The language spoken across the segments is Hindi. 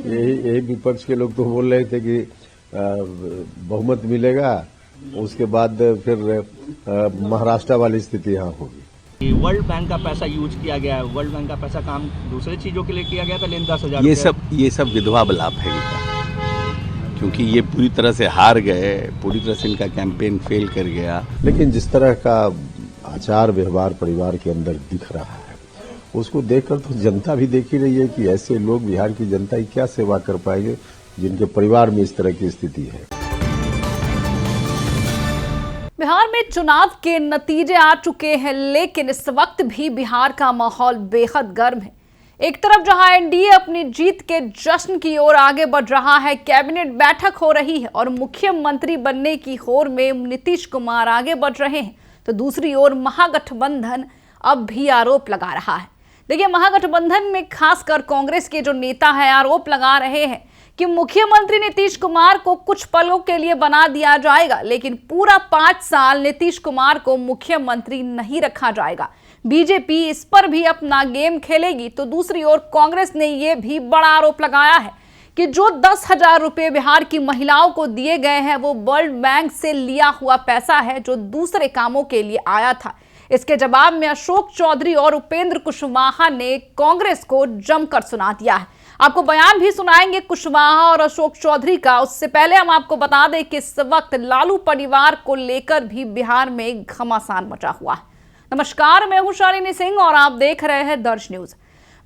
यही विपक्ष के लोग तो बोल रहे थे कि बहुमत मिलेगा, उसके बाद फिर महाराष्ट्र वाली स्थिति यहाँ होगी। वर्ल्ड बैंक का पैसा यूज किया गया है, वर्ल्ड बैंक का पैसा काम दूसरे चीजों के लिए किया गया था, लेकिन 10,000 ये सब विधवा बलाप है इनका, क्योंकि ये पूरी तरह से हार गए, पूरी तरह से इनका कैंपेन फेल कर गया। लेकिन जिस तरह का आचार व्यवहार परिवार के अंदर दिख रहा है, उसको देखकर तो जनता भी देख ही रही है कि ऐसे लोग बिहार की जनता की क्या सेवा कर पाएंगे जिनके परिवार में इस तरह की स्थिति है। बिहार में चुनाव के नतीजे आ चुके हैं, लेकिन इस वक्त भी बिहार का माहौल बेहद गर्म है। एक तरफ जहां एनडीए अपनी जीत के जश्न की ओर आगे बढ़ रहा है, कैबिनेट बैठक हो रही है और मुख्यमंत्री बनने की होड़ में नीतीश कुमार आगे बढ़ रहे हैं, तो दूसरी ओर महागठबंधन अब भी आरोप लगा रहा है। देखिए, महागठबंधन में खासकर कांग्रेस के जो नेता हैं आरोप लगा रहे हैं कि मुख्यमंत्री नीतीश कुमार को कुछ पलों के लिए बना दिया जाएगा, लेकिन पूरा 5 साल नीतीश कुमार को मुख्यमंत्री नहीं रखा जाएगा। बीजेपी इस पर भी अपना गेम खेलेगी। तो दूसरी ओर कांग्रेस ने यह भी बड़ा आरोप लगाया है कि जो 10,000 रुपए बिहार की महिलाओं को दिए गए हैं, वो वर्ल्ड बैंक से लिया हुआ पैसा है जो दूसरे कामों के लिए आया था। इसके जवाब में अशोक चौधरी और उपेंद्र कुशवाहा ने कांग्रेस को जमकर सुना दिया है। आपको बयान भी सुनाएंगे कुशवाहा और अशोक चौधरी का। उससे पहले हम आपको बता दें कि इस वक्त लालू परिवार को लेकर भी बिहार में घमासान मचा हुआ है। नमस्कार, मैं हूं शालिनी सिंह और आप देख रहे हैं दर्श न्यूज।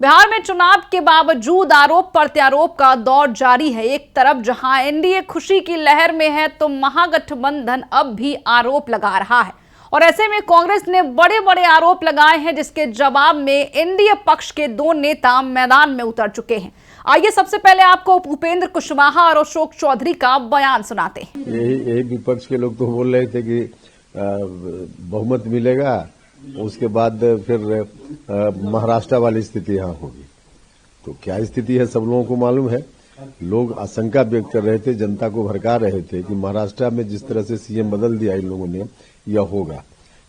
बिहार में चुनाव के बावजूद आरोप प्रत्यारोप का दौर जारी है। एक तरफ जहां एनडीए खुशी की लहर में है, तो महागठबंधन अब भी आरोप लगा रहा है और ऐसे में कांग्रेस ने बड़े बड़े आरोप लगाए हैं, जिसके जवाब में एनडीए पक्ष के 2 नेता मैदान में उतर चुके हैं। आइए सबसे पहले आपको उपेंद्र कुशवाहा और अशोक चौधरी का बयान सुनाते हैं। यही विपक्ष के लोग तो बोल रहे थे कि बहुमत मिलेगा, उसके बाद फिर महाराष्ट्र वाली स्थिति यहाँ होगी। तो क्या स्थिति है सब लोगों को मालूम है। लोग आशंका व्यक्त कर रहे थे, जनता को भड़का रहे थे कि महाराष्ट्र में जिस तरह से सीएम बदल दिया इन लोगों ने, यह होगा।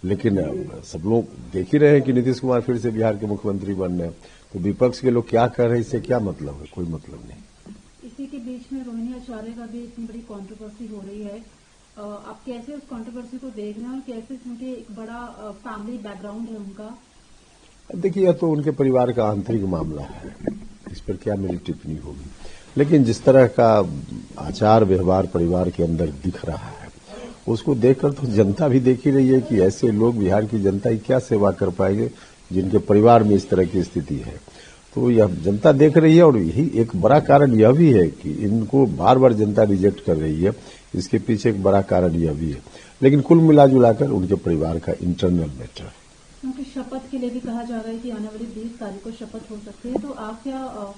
लेकिन सब लोग देख ही रहे हैं कि नीतीश कुमार फिर से बिहार के मुख्यमंत्री बन रहे हैं। तो विपक्ष के लोग क्या कर रहे हैं, इससे क्या मतलब है? कोई मतलब नहीं। इसी के बीच में रोहिणी आचार्य का भी इतनी बड़ी कंट्रोवर्सी हो रही है। आप कैसे उस कंट्रोवर्सी को देख रहे हैं और कैसे उनके एक बड़ा फैमिली बैकग्राउंड है उनका? देखिए, यह तो उनके परिवार का आंतरिक मामला है, इस पर क्या मेरी टिप्पणी होगी। लेकिन जिस तरह का आचार व्यवहार परिवार के अंदर दिख रहा है, उसको देखकर तो जनता भी देख ही रही है कि ऐसे लोग बिहार की जनता की क्या सेवा कर पाएंगे जिनके परिवार में इस तरह की स्थिति है। तो यह जनता देख रही है और यही एक बड़ा कारण यह भी है कि इनको बार बार जनता रिजेक्ट कर रही है। इसके पीछे एक बड़ा कारण यह भी है। लेकिन कुल मिलाजुलाकर उनके परिवार का इंटरनल मैटर है। उनकी शपथ के लिए भी कहा जा रहा है कि आने वाली 20 तारीख को शपथ हो सकती है। तो आप क्या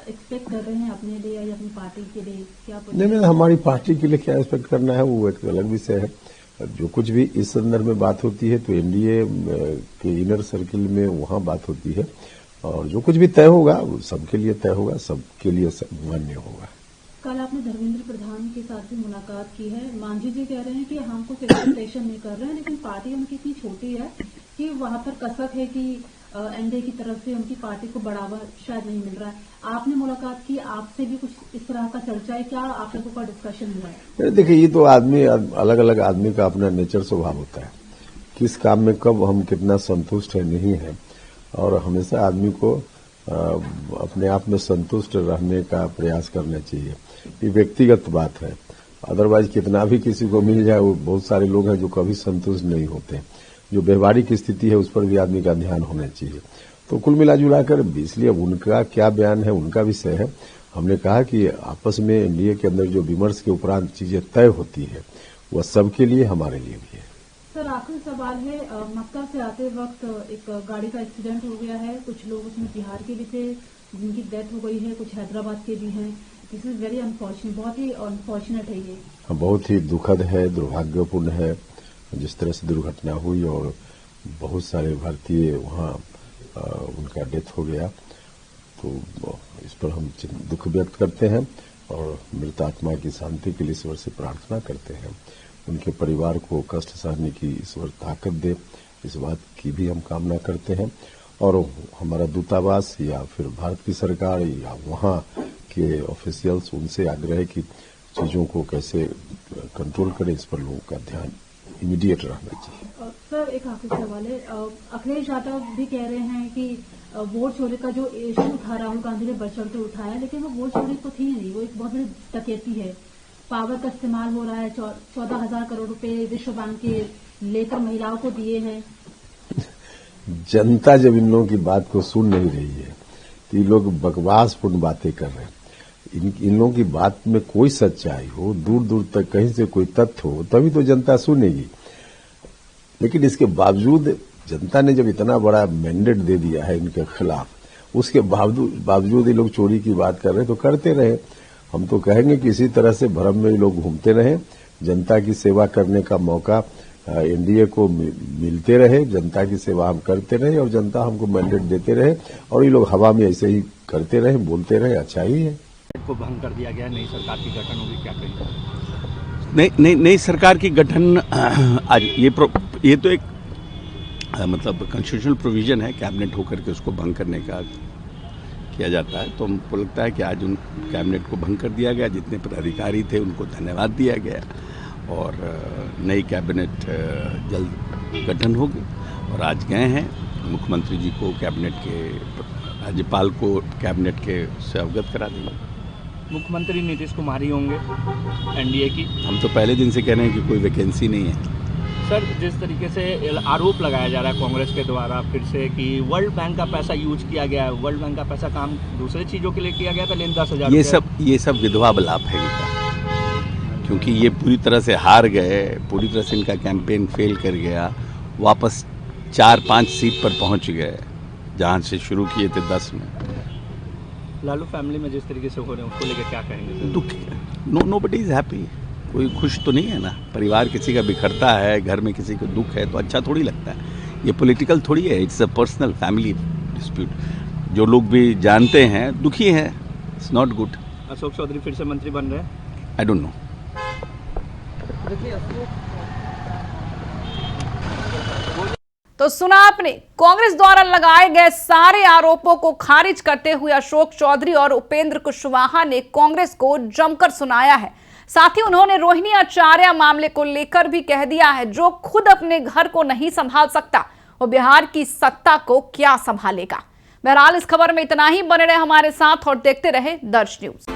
एक्सपेक्ट कर रहे हैं अपने लिए या अपनी पार्टी के लिए? क्या नहीं, हमारी पार्टी के लिए क्या एक्सपेक्ट करना है वो एक अलग विषय है। जो कुछ भी इस संदर्भ में बात होती है तो एनडीए के इनर सर्किल में वहां बात होती है, और जो कुछ भी तय होगा वो सबके लिए तय होगा, सबके लिए मान्य होगा। कल आपने धर्मेंद्र प्रधान के साथ भी मुलाकात की है। मांझी जी कह रहे हैं कि हम कुछ एक्सपेक्टेशन नहीं कर रहे हैं, लेकिन पार्टी उनकी इतनी छोटी है कि वहां पर कसक है कि एनडीए की तरफ से उनकी पार्टी को बढ़ावा शायद नहीं मिल रहा है। आपने मुलाकात की, आपसे भी कुछ इस तरह का चर्चा है क्या? आप लोगों का डिस्कशन हुआ है? देखिए, ये तो आदमी अलग अलग आदमी का अपना नेचर स्वभाव होता है, किस काम में कब हम कितना संतुष्ट है नहीं है, और हमेशा आदमी को अपने आप में संतुष्ट रहने का प्रयास करना चाहिए। ये व्यक्तिगत बात है। अदरवाइज कितना भी किसी को मिल जाए, वो बहुत सारे लोग हैं जो कभी संतुष्ट नहीं होते। जो व्यवहारिक स्थिति है उस पर भी आदमी का ध्यान होना चाहिए। तो कुल मिला जुलाकर इसलिए उनका क्या बयान है उनका विषय है। हमने कहा कि आपस में एनडीए के अंदर जो विमर्श के उपरांत चीजें तय होती है वह सबके लिए, हमारे लिए भी है। सर, आखिरी सवाल है, मक्का से आते वक्त एक गाड़ी का एक्सीडेंट हो गया है। कुछ लोग उसमें बिहार के भी थे जिनकी डेथ हो गई है, कुछ हैदराबाद के भी हैं। दिस इज वेरी अनफॉर्चुनेट, बहुत ही अनफॉर्चुनेट है ये। बहुत ही दुखद है, दुर्भाग्यपूर्ण है जिस तरह से दुर्घटना हुई और बहुत सारे भारतीय वहां उनका डेथ हो गया। तो इस पर हम दुख व्यक्त करते हैं और मृत आत्मा की शांति के लिए ईश्वर से प्रार्थना करते हैं। उनके परिवार को कष्ट सहने की ईश्वर ताकत दे, इस बात की भी हम कामना करते हैं। और हमारा दूतावास या फिर भारत की सरकार या वहां के ऑफिशियल्स, उनसे आग्रह है कि चीजों को कैसे कंट्रोल करें, इस पर लोगों का ध्यान इमीडिएट रहना चाहिए। सर, एक आखिरी सवाल है। अखिलेश यादव भी कह रहे हैं कि वोट चोरी का जो इशू था राहुल गांधी ने बढ़ चढ़ के उठाया, लेकिन वो वोट चोरी तो थी नहीं, वो एक बहुत बड़ी डकैती है। पावर का इस्तेमाल हो रहा है, 14,000 करोड़ रुपए विश्व बैंक के लेकर महिलाओं को दिए हैं। जनता जब इन लोगों की बात को सुन नहीं रही है तो ये लोग बकवासपूर्ण बातें कर रहे हैं। इन लोगों की बात में कोई सच्चाई हो, दूर दूर तक कहीं से कोई तथ्य हो, तभी तो जनता सुनेगी। लेकिन इसके बावजूद जनता ने जब इतना बड़ा मैंडेट दे दिया है इनके खिलाफ, उसके बावजूद ये लोग चोरी की बात कर रहे हैं, तो करते रहे। हम तो कहेंगे कि इसी तरह से भ्रम में ये लोग घूमते रहे, जनता की सेवा करने का मौका एनडीए को मिलते रहे, जनता की सेवा हम करते रहे और जनता हमको मैंडेट देते रहे, और ये लोग हवा में ऐसे ही करते रहे, बोलते रहे, अच्छा ही है। को भंग कर दिया गया, नई सरकार की गठन होगी, क्या कहेंगे? नई सरकार की गठन आज ये तो एक मतलब कॉन्स्टिट्यूशनल प्रोविजन है, कैबिनेट होकर के उसको भंग करने का किया जाता है। तो हमको लगता है कि आज उन कैबिनेट को भंग कर दिया गया, जितने पदाधिकारी थे उनको धन्यवाद दिया गया और नई कैबिनेट जल्द गठन होगी। और आज गए हैं मुख्यमंत्री जी को कैबिनेट के, राज्यपाल को कैबिनेट के से अवगत करा देंगे। मुख्यमंत्री नीतीश कुमार ही होंगे एनडीए की? हम तो पहले दिन से कह रहे हैं कि कोई वैकेंसी नहीं है। सर, जिस तरीके से आरोप लगाया जा रहा है कांग्रेस के द्वारा फिर से कि वर्ल्ड बैंक का पैसा यूज किया गया है, वर्ल्ड बैंक का पैसा काम दूसरे चीज़ों के लिए किया गया था, लेकिन 10,000 ये सब विधवा बलाप है इनका, क्योंकि ये पूरी तरह से हार गए, पूरी तरह से इनका कैंपेन फेल कर गया, वापस 4-5 सीट पर पहुंच गए जहां से शुरू किए थे 10 में। लालू फैमिली में जिस तरीके से हो रहे हैं उसको लेकर क्या कहेंगे? दुख, नोबडी इज हैप्पी। कोई खुश तो नहीं है ना। परिवार किसी का बिखरता है, घर में किसी को दुख है तो अच्छा थोड़ी लगता है। ये पॉलिटिकल थोड़ी है, it's a personal family dispute. जो लोग भी जानते हैं दुखी हैं, it's not good. Ashok Chaudhary फिर से मंत्री बन रहे हैं? I don't know. तो सुना आपने, कांग्रेस द्वारा लगाए गए सारे आरोपों को खारिज करते हुए अशोक चौधरी और उपेंद्र कुशवाहा ने कांग्रेस को जमकर सुनाया है। साथ ही उन्होंने रोहिणी आचार्य मामले को लेकर भी कह दिया है, जो खुद अपने घर को नहीं संभाल सकता वो बिहार की सत्ता को क्या संभालेगा। बहरहाल इस खबर में इतना ही। बने रहे हमारे साथ और देखते रहे दर्श न्यूज।